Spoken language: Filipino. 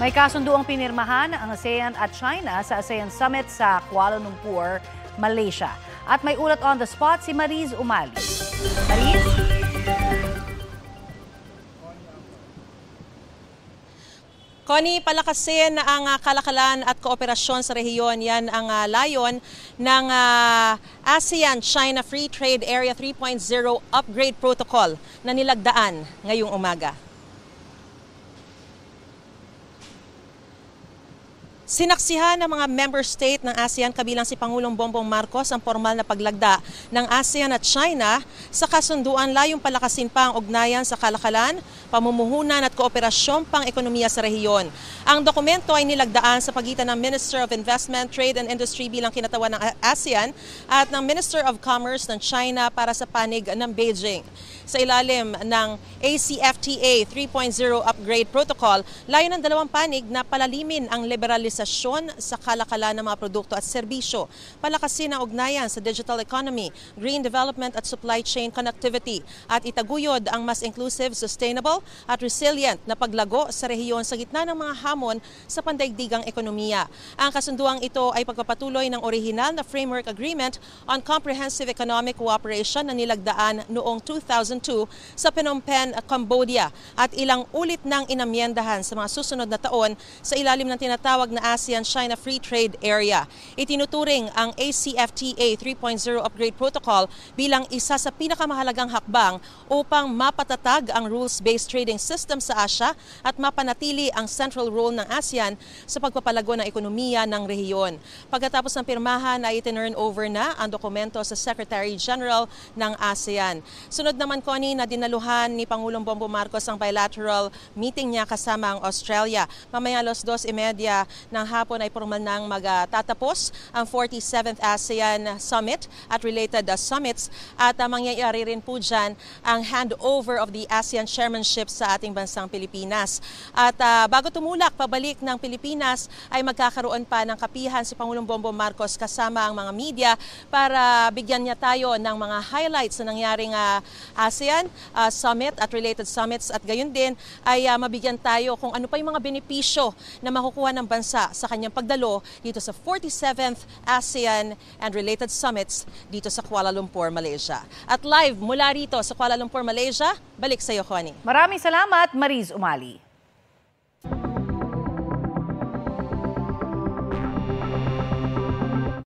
May kasunduang pinirmahan ang ASEAN at China sa ASEAN Summit sa Kuala Lumpur, Malaysia. At may ulat on the spot si Mariz Umali. Mariz? Connie, palakasin ang kalakalan at kooperasyon sa rehiyon. Yan ang layon ng ASEAN-China Free Trade Area 3.0 Upgrade Protocol na nilagdaan ngayong umaga. Sinaksihan ng mga member state ng ASEAN kabilang si Pangulong Bongbong Marcos ang formal na paglagda ng ASEAN at China sa kasunduan layong palakasin pa ang ugnayan sa kalakalan, pamumuhunan at kooperasyon pang ekonomiya sa rehiyon. Ang dokumento ay nilagdaan sa pagitan ng Minister of Investment, Trade and Industry bilang kinatawan ng ASEAN at ng Minister of Commerce ng China para sa panig ng Beijing. Sa ilalim ng ACFTA 3.0 Upgrade Protocol, layo ng dalawang panig na palalimin ang liberalisasyon sa kalakalan ng mga produkto at serbisyo, palakasin ang ugnayan sa digital economy, green development at supply chain connectivity, at itaguyod ang mas inclusive, sustainable at resilient na paglago sa rehiyon sa gitna ng mga hamon sa pandaigdigang ekonomiya. Ang kasunduang ito ay pagpapatuloy ng orihinal na Framework Agreement on Comprehensive Economic Cooperation na nilagdaan noong 2002 sa Phnom Penh, Cambodia at ilang ulit nang inamyendahan sa mga susunod na taon sa ilalim ng tinatawag na ASEAN-China Free Trade Area. Itinuturing ang ACFTA 3.0 Upgrade Protocol bilang isa sa pinakamahalagang hakbang upang mapatatag ang rules-based trading system sa Asia at mapanatili ang central role ng ASEAN sa pagpapalago ng ekonomiya ng rehiyon. Pagkatapos ng pirmahan ay itinurn over na ang dokumento sa Secretary General ng ASEAN. Sunod naman, Connie, na dinaluhan ni Pangulong Bongbong Marcos ang bilateral meeting niya kasama ang Australia. Mamaya alas 2:30 ng hapon ay formal nang magtatapos ang 47th ASEAN Summit at related summits at mangyayari rin po dyan ang handover of the ASEAN chairmanship sa ating bansang Pilipinas. At bago tumulak pabalik ng Pilipinas ay magkakaroon pa ng kapihan si Pangulong Bongbong Marcos kasama ang mga media para bigyan niya tayo ng mga highlights na nangyaring ASEAN Summit at related summits at gayon din ay mabigyan tayo kung ano pa yung mga benepisyo na makukuha ng bansa sa kanyang pagdalo dito sa 47th ASEAN and related summits dito sa Kuala Lumpur, Malaysia. At live mula rito sa Kuala Lumpur, Malaysia, balik sa iyo, Connie. Maraming salamat, Mariz Umali.